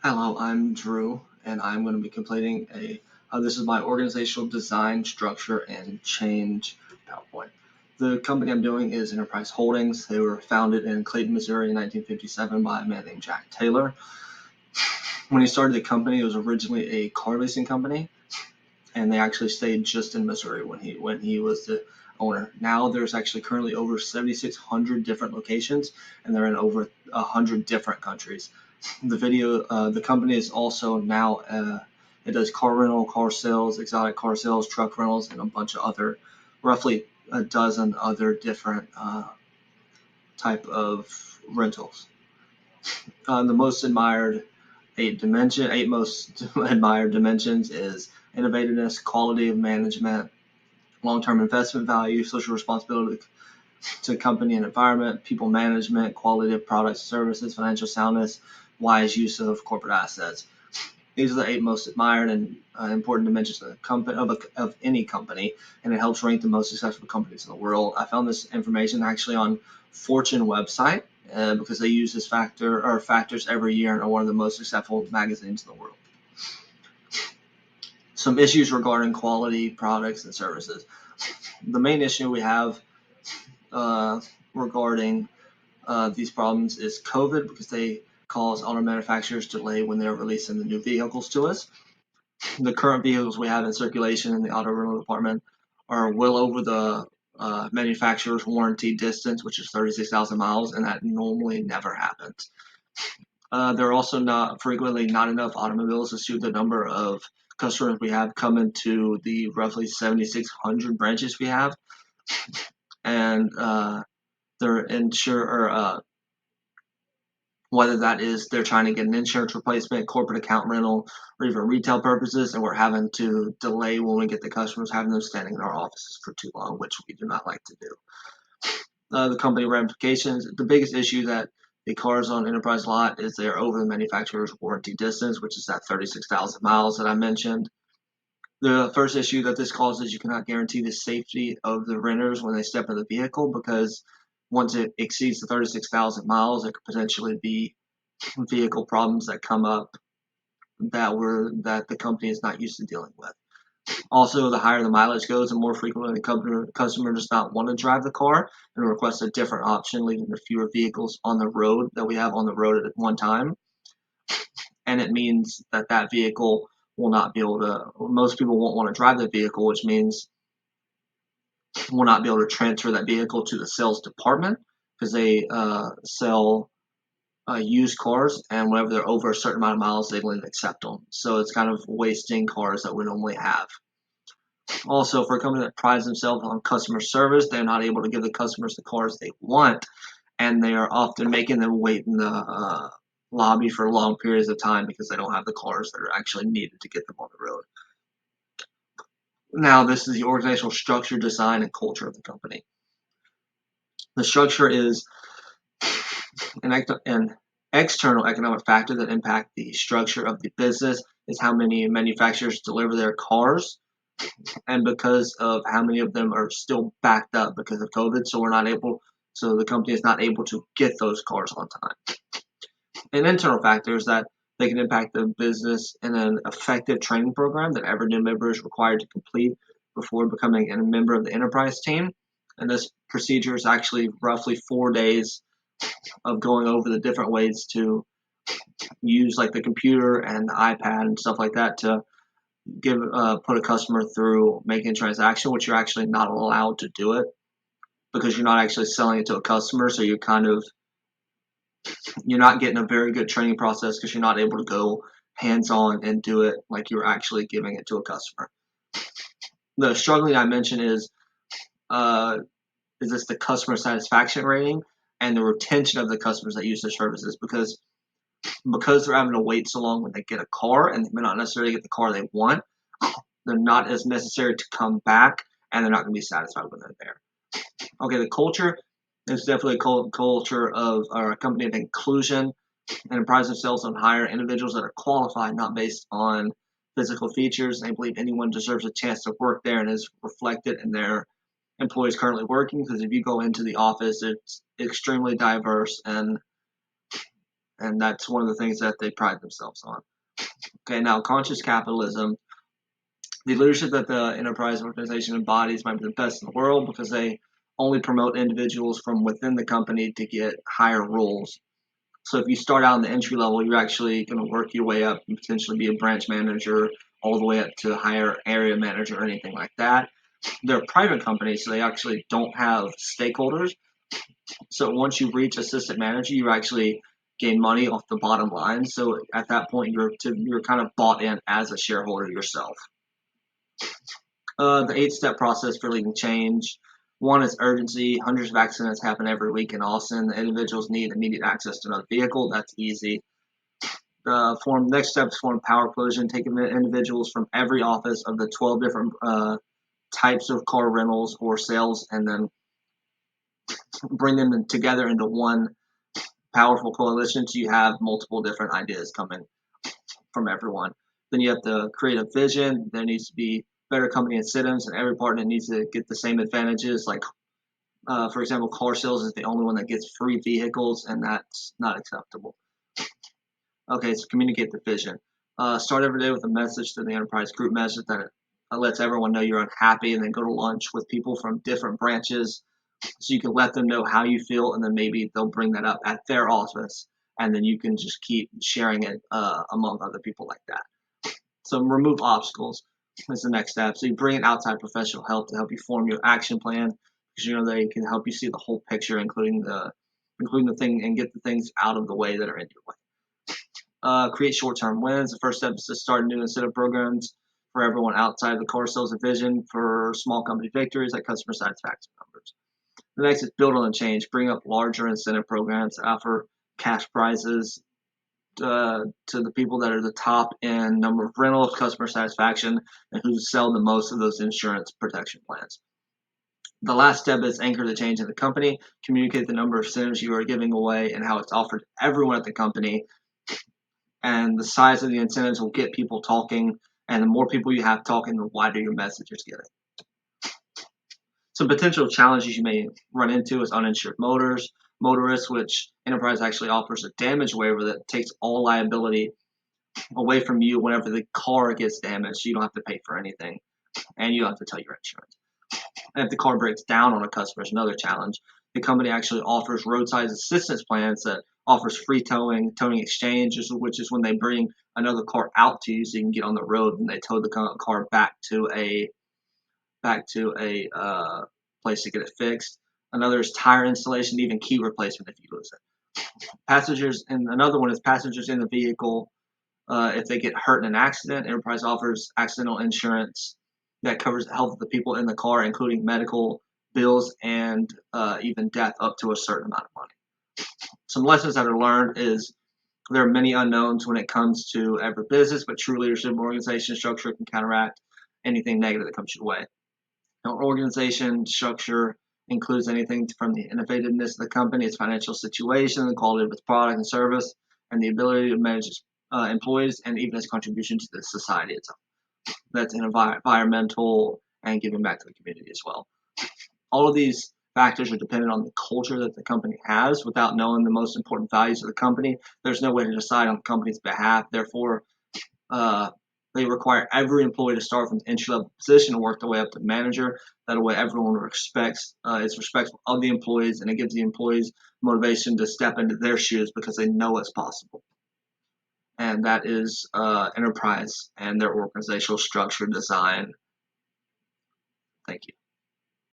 Hello, I'm Drew, and I'm going to be completing this is my organizational design, structure, and change PowerPoint. The company I'm doing is Enterprise Holdings. They were founded in Clayton, Missouri in 1957 by a man named Jack Taylor. When he started the company, it was originally a car leasing company, and they actually stayed just in Missouri when he was the owner. Now there's actually currently over 7,600 different locations, and they're in over 100 different countries. The company is also now it does car rental, car sales, exotic car sales, truck rentals, and a bunch of other, roughly a dozen other different type of rentals. The most admired eight most admired dimensions is innovativeness, quality of management, long-term investment value, social responsibility to company and environment, people management, quality of products and services, financial soundness, wise use of corporate assets. These are the eight most admired and important dimensions of any company, and it helps rank the most successful companies in the world. I found this information actually on Fortune website because they use this factors every year and are one of the most successful magazines in the world. Some issues regarding quality products and services. The main issue we have regarding these problems is COVID, because they cause auto manufacturers delay when they're releasing the new vehicles to us. The current vehicles we have in circulation in the auto rental department are well over the manufacturer's warranty distance, which is 36,000 miles, and that normally never happens. There are also not enough automobiles to suit the number of customers we have coming to the roughly 7,600 branches we have, and whether that is they're trying to get an insurance replacement, corporate account rental, or even retail purposes, and we're having to delay when we get the customers, having them standing in our offices for too long, which we do not like to do. The company ramifications. The biggest issue that the cars on Enterprise lot is they're over the manufacturer's warranty distance, which is that 36,000 miles that I mentioned. The first issue that this causes, you cannot guarantee the safety of the renters when they step in the vehicle, because once it exceeds the 36,000 miles, there could potentially be vehicle problems that come up that the company is not used to dealing with. Also, the higher the mileage goes, the more frequently the customer does not want to drive the car and requests a different option, leading to fewer vehicles on the road that we have on the road at one time. And it means that vehicle will not be able to, most people won't want to drive the vehicle, which means we'll not be able to transfer that vehicle to the sales department, because they sell used cars, and whenever they're over a certain amount of miles, they wouldn't accept them. So it's kind of wasting cars that we normally have. Also, for a company that prides themselves on customer service, they're not able to give the customers the cars they want, and they are often making them wait in the lobby for long periods of time because they don't have the cars that are actually needed to get them on the road. Now, this is the organizational structure, design, and culture of the company. The structure is an external economic factor that impact the structure of the business is how many manufacturers deliver their cars, and because of how many of them are still backed up because of COVID, so the company is not able to get those cars on time. An internal factor is that they can impact the business in an effective training program that every new member is required to complete before becoming a member of the enterprise team. And this procedure is actually roughly 4 days of going over the different ways to use like the computer and the iPad and stuff like that to put a customer through making a transaction, which you're actually not allowed to do it because you're not actually selling it to a customer. So you're not getting a very good training process because you're not able to go hands-on and do it like you're actually giving it to a customer. The struggling I mentioned is this the customer satisfaction rating and the retention of the customers that use their services, because they're having to wait so long when they get a car and they may not necessarily get the car they want, they're not as necessary to come back, and they're not going to be satisfied when they're there. Okay, the culture is definitely a culture of a company of inclusion, and it prides themselves on hiring individuals that are qualified, not based on physical features. They believe anyone deserves a chance to work there, and is reflected in their employees currently working, because if you go into the office, it's extremely diverse, and And that's one of the things that they pride themselves on. Okay, now conscious capitalism. The leadership that the enterprise organization embodies might be the best in the world because they only promote individuals from within the company to get higher roles. So if you start out in the entry level, you're actually going to work your way up and potentially be a branch manager all the way up to higher area manager or anything like that. They're a private company, so they actually don't have stakeholders. So once you reach assistant manager, you actually gain money off the bottom line. So at that point, you're kind of bought in as a shareholder yourself. The 8-step process for leading change. One is urgency. Hundreds of accidents happen every week in Austin. The individuals need immediate access to another vehicle. That's easy. Next step is form power collision. Take individuals from every office of the 12 different types of car rentals or sales, and then bring them together into one powerful coalition. So you have multiple different ideas coming from everyone. Then you have to create a vision. There needs to be better company incentives, and every partner needs to get the same advantages. Like, for example, car sales is the only one that gets free vehicles, and that's not acceptable. Okay, so communicate the vision. Start every day with a message to the enterprise group message that lets everyone know you're unhappy, and then go to lunch with people from different branches so you can let them know how you feel, and then maybe they'll bring that up at their office, and then you can just keep sharing it among other people like that. So remove obstacles is the next step. So you bring in outside professional help to help you form your action plan, because they can help you see the whole picture, including the thing, and get the things out of the way that are in your way. Create short-term wins. The first step is to start new incentive programs for everyone outside the core sales division for small company victories like customer satisfaction numbers. The next is build on the change. Bring up larger incentive programs that offer cash prizes to the people that are the top in number of rentals, customer satisfaction, and who sell the most of those insurance protection plans. The last step is anchor the change in the company. Communicate the number of incentives you are giving away and how it's offered to everyone at the company. And the size of the incentives will get people talking. And the more people you have talking, the wider your message is getting. Some potential challenges you may run into is uninsured motorists, which Enterprise actually offers a damage waiver that takes all liability away from you whenever the car gets damaged. You don't have to pay for anything, and you don't have to tell your insurance. And if the car breaks down on a customer, is another challenge. The company actually offers roadside assistance plans that offers free towing exchange, which is when they bring another car out to you so you can get on the road, and they tow the car back to a place to get it fixed. Another is tire installation, even key replacement if you lose it. Passengers, and another one is passengers in the vehicle. If they get hurt in an accident, Enterprise offers accidental insurance that covers the health of the people in the car, including medical bills and even death up to a certain amount of money. Some lessons that are learned is there are many unknowns when it comes to every business, but true leadership and organization structure can counteract anything negative that comes your way. Now, organization structure includes anything from the innovativeness of the company, its financial situation, the quality of its product and service, and the ability to manage its employees, and even its contribution to the society itself. That's environmental and giving back to the community as well. All of these factors are dependent on the culture that the company has. Without knowing the most important values of the company, there's no way to decide on the company's behalf. Therefore, they require every employee to start from the entry-level position and work their way up to manager. That way, everyone is respectful of the employees, and it gives the employees motivation to step into their shoes because they know it's possible. And that is Enterprise and their organizational structure design. Thank you.